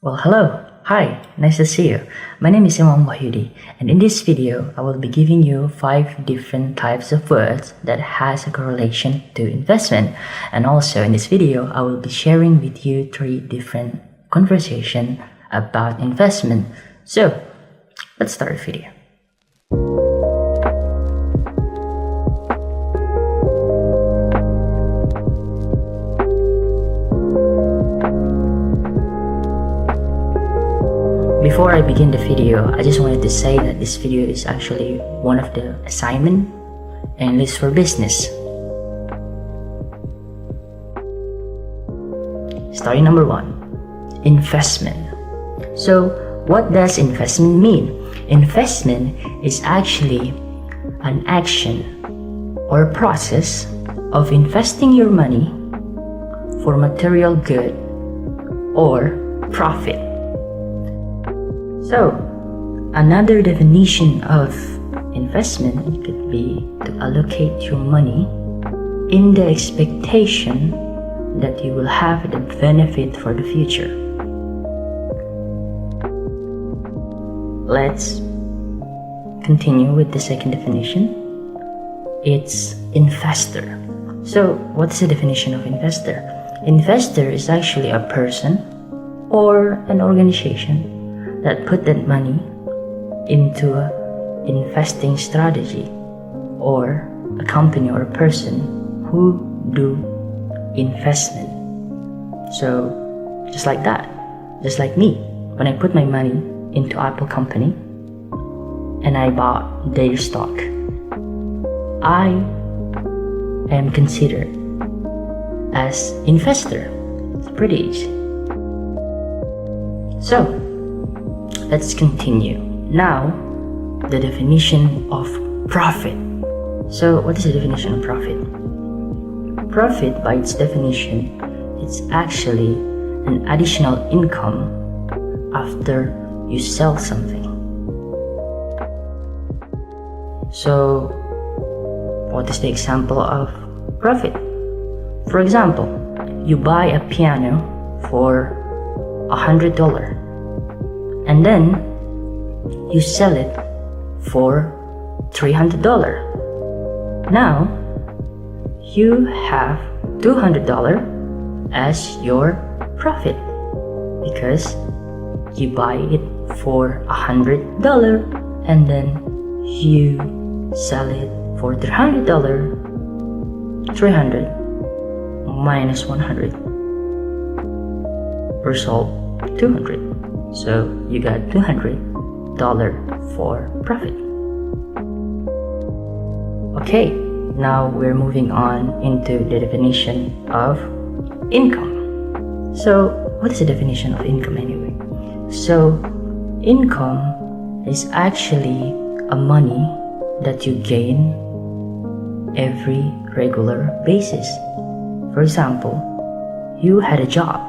Well, hello. Hi, nice to see you. My name is Imam Wahyudi, and in this video, I will be giving you 5 different types of words that has a correlation to investment. And also in this video, I will be sharing with you 3 different conversations about investment. So, let's start the video. Before I begin the video, I just wanted to say that this video is actually one of the assignment and list for business. Starting number 1, investment. So what does investment mean? Investment is actually an action or process of investing your money for material good or profit. So, another definition of investment could be to allocate your money in the expectation that you will have the benefit for the future. Let's continue with the second definition. It's investor. So, what's the definition of investor? Investor is actually a person or an organization that put that money into an investing strategy, or a company or a person who do investment. So just like that, just like me, when I put my money into Apple company and I bought their stock, I am considered as investor. It's pretty easy. So let's continue. Now, the definition of profit. So, what is the definition of profit? Profit, by its definition, it's actually an additional income after you sell something. So, what is the example of profit? For example, you buy a piano for $100. And then you sell it for $300. Now you have $200 as your profit because you buy it for $100 and then you sell it for $300. 300 minus 100 result 200. So you got $200 for profit. Okay, now we're moving on into the definition of income. So what is the definition of income anyway? So income is actually a money that you gain every regular basis. For example, you had a job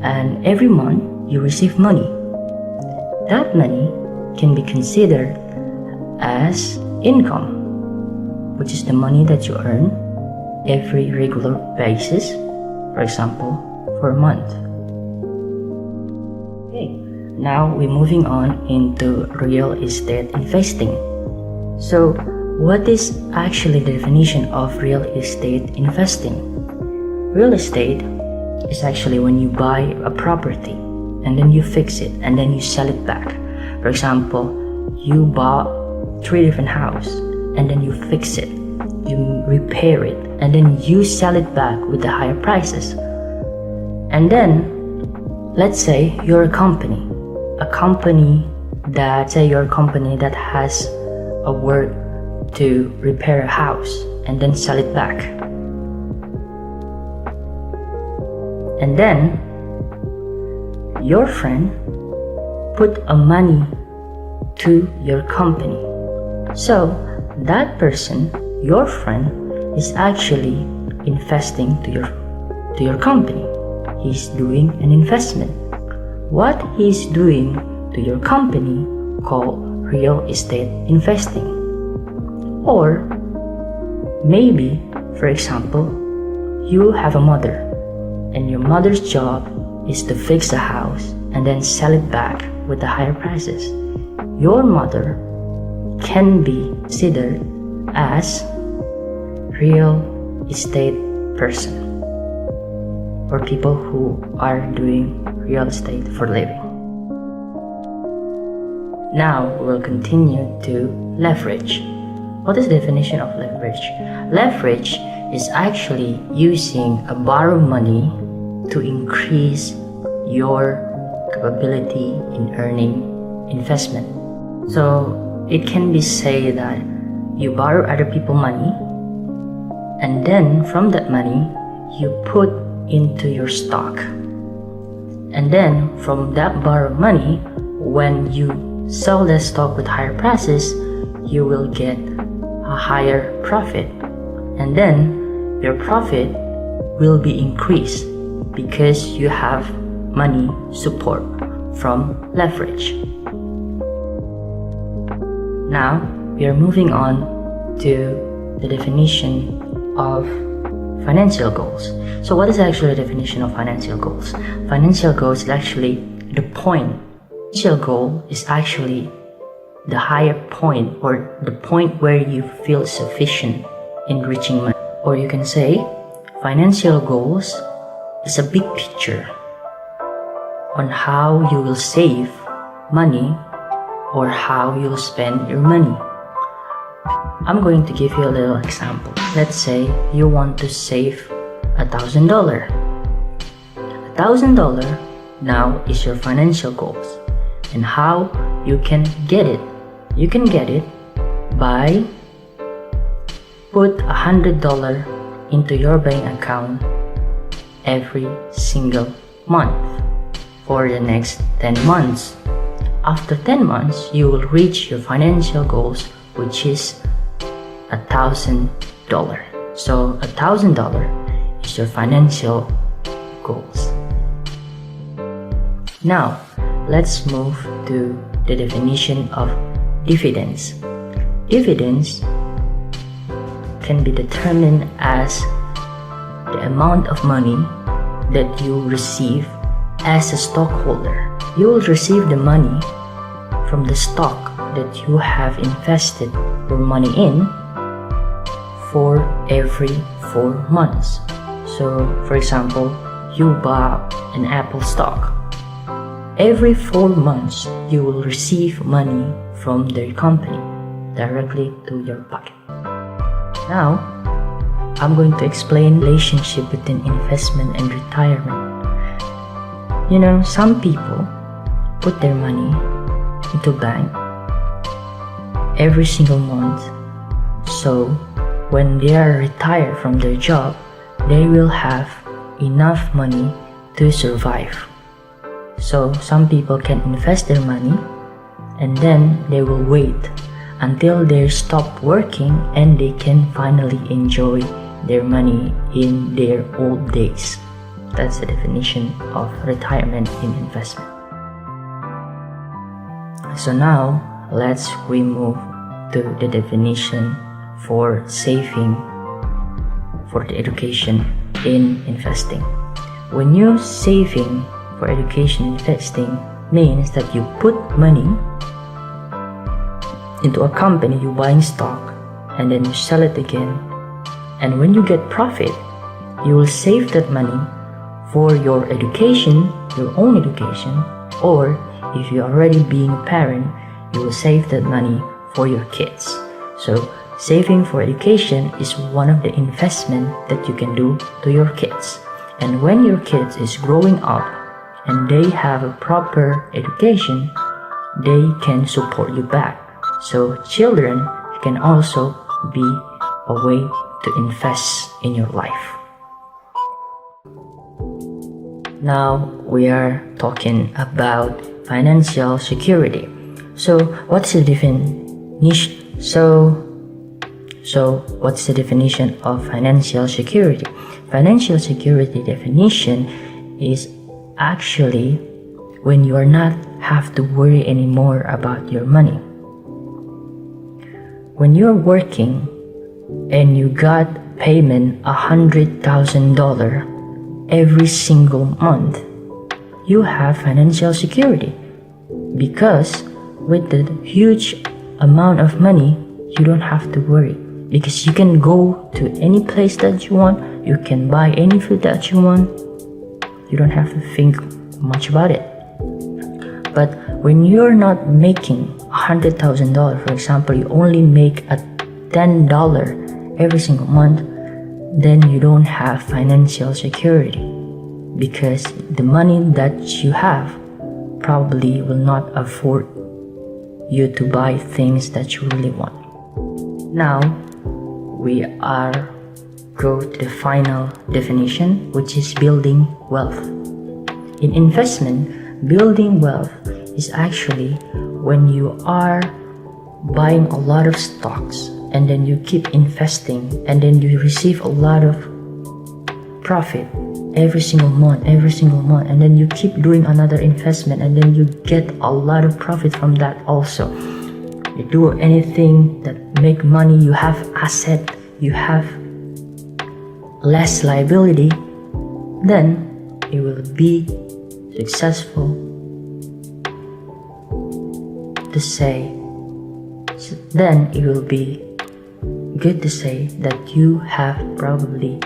and every month you receive money. That money can be considered as income, which is the money that you earn every regular basis, for example, for a month. Okay, now we're moving on into real estate investing. So, what is actually the definition of real estate investing? Real estate is actually when you buy a property and then you fix it and then you sell it back. For example, you bought 3 different houses and then you fix it, you repair it, and then you sell it back with the higher prices. And then let's say you're a company that has a work to repair a house and then sell it back. And then your friend put a money to your company. So that person, your friend, is actually investing to your company. He's doing an investment. What he's doing to your company called real estate investing. Or maybe, for example, you have a mother and your mother's job is to fix a house and then sell it back with the higher prices. Your mother can be considered as real estate person or people who are doing real estate for living. Now we'll continue to leverage. What is the definition of leverage? Leverage is actually using a borrowed money to increase your capability in earning investment. So it can be said that you borrow other people money, and then from that money you put into your stock, and then from that borrowed money, when you sell the stock with higher prices, you will get a higher profit, and then your profit will be increased because you have money support from leverage. Now we are moving on to the definition of financial goals. So what is actually the definition of financial goals? Financial goals is actually the point. Financial goal is actually the higher point, or the point where you feel sufficient in reaching money. Or you can say financial goals is a big picture on how you will save money or how you'll spend your money. I'm going to give you a little example. Let's say you want to save $1,000. $1,000 now is your financial goals. And how you can get it? You can get it by put $100 into your bank account every single month for the next 10 months. After 10 months, you will reach your financial goals, which is $1,000. So $1,000 is your financial goals. Now, let's move to the definition of dividends. Dividends can be determined as the amount of money that you receive as a stockholder. You will receive the money from the stock that you have invested your money in for every 4 months. So, for example, you buy an Apple stock. Every 4 months, you will receive money from their company directly to your pocket. Now, I'm going to explain the relationship between investment and retirement. You know, some people put their money into bank every single month, so when they are retired from their job, they will have enough money to survive. So some people can invest their money and then they will wait until they stop working and they can finally enjoy their money in their old days. That's the definition of retirement in investment. So now let's move to the definition for saving for the education in investing. When you're saving for education investing means that you put money into a company, you buying stock and then you sell it again, and when you get profit, you will save that money for your education, your own education, or if you're already being a parent, you will save that money for your kids. So saving for education is one of the investment that you can do to your kids. And when your kids is growing up and they have a proper education, they can support you back. So children can also be a way to invest in your life. Now we are talking about financial security. So what's the definition? What's the definition of financial security? Financial security definition is actually when you are not have to worry anymore about your money. When you're working and you got payment $100,000 every single month, you have financial security. Because with the huge amount of money, you don't have to worry. Because you can go to any place that you want, you can buy any food that you want. You don't have to think much about it. But when you're not making $100,000, for example, you only make a $10 every single month, then you don't have financial security, because the money that you have probably will not afford you to buy things that you really want. Now we are go to the final definition, which is building wealth. In investment, building wealth is actually when you are buying a lot of stocks and then you keep investing and then you receive a lot of profit every single month, and then you keep doing another investment and then you get a lot of profit from that also. You do anything that make money, you have asset, you have less liability, then it will be successful to say, then it will be good to say that you have probably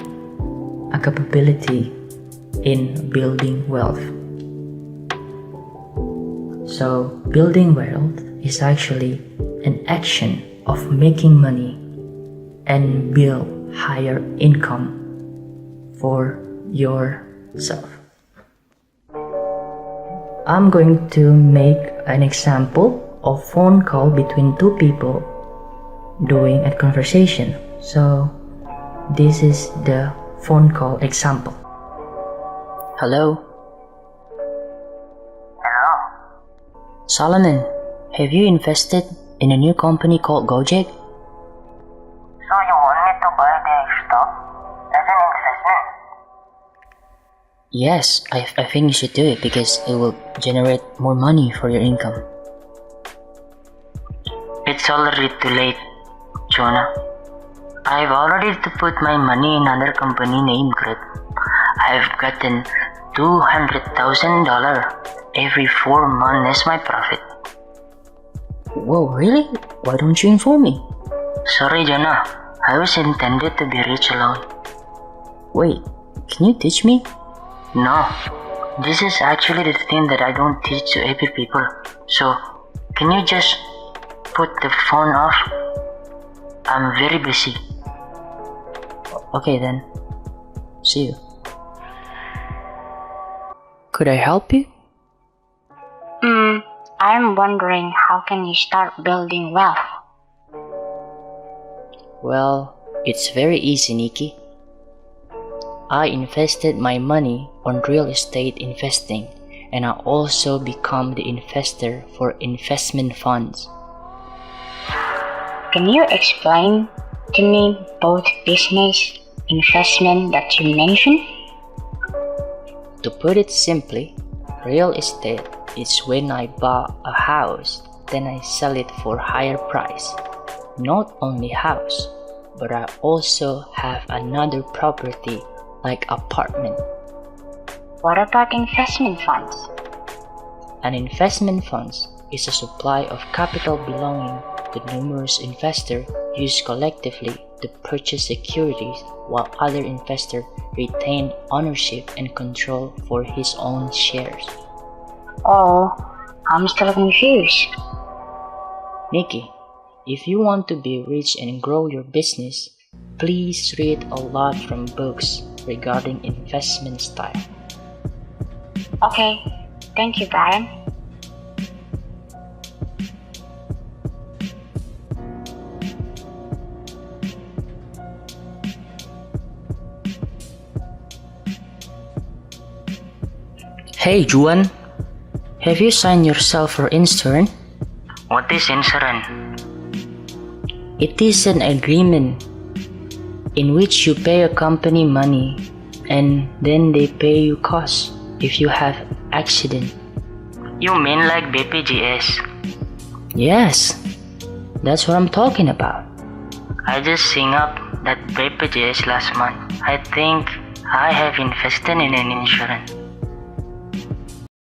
a capability in building wealth. So building wealth is actually an action of making money and build higher income for yourself. I'm going to make an example of phone call between two people doing a conversation. So this is the phone call example. Hello. Hello. Solomon, have you invested in a new company called Gojek? So you want me to buy the stock as an investment? Yes, I think you should do it because it will generate more money for your income. It's already too late, Jonah. I've already to put my money in another company named Grit. I've gotten $200,000 every 4 months as my profit. Whoa, really? Why don't you inform me? Sorry, Jonah. I was intended to be rich alone. Wait, can you teach me? No, this is actually the thing that I don't teach to every people. So, can you just put the phone off? I'm very busy. Okay then. See you. Could I help you? I'm wondering, how can you start building wealth? Well, it's very easy, Nikki. I invested my money on real estate investing, and I also become the investor for investment funds. Can you explain to me both business investment that you mentioned? To put it simply, real estate is when I buy a house, then I sell it for higher price. Not only house, but I also have another property like apartment. What about investment funds? An investment funds is a supply of capital belonging to numerous investors used collectively to purchase securities while other investors retain ownership and control for his own shares. Oh, I'm still confused. Nikki, if you want to be rich and grow your business, please read a lot from books regarding investment style. Okay, thank you, Brian. Hey Juan, have you signed yourself for insurance? What is insurance? It is an agreement in which you pay a company money and then they pay you costs if you have accident. You mean like BPJS? Yes, that's what I'm talking about. I just signed up that BPJS last month. I think I have invested in an insurance.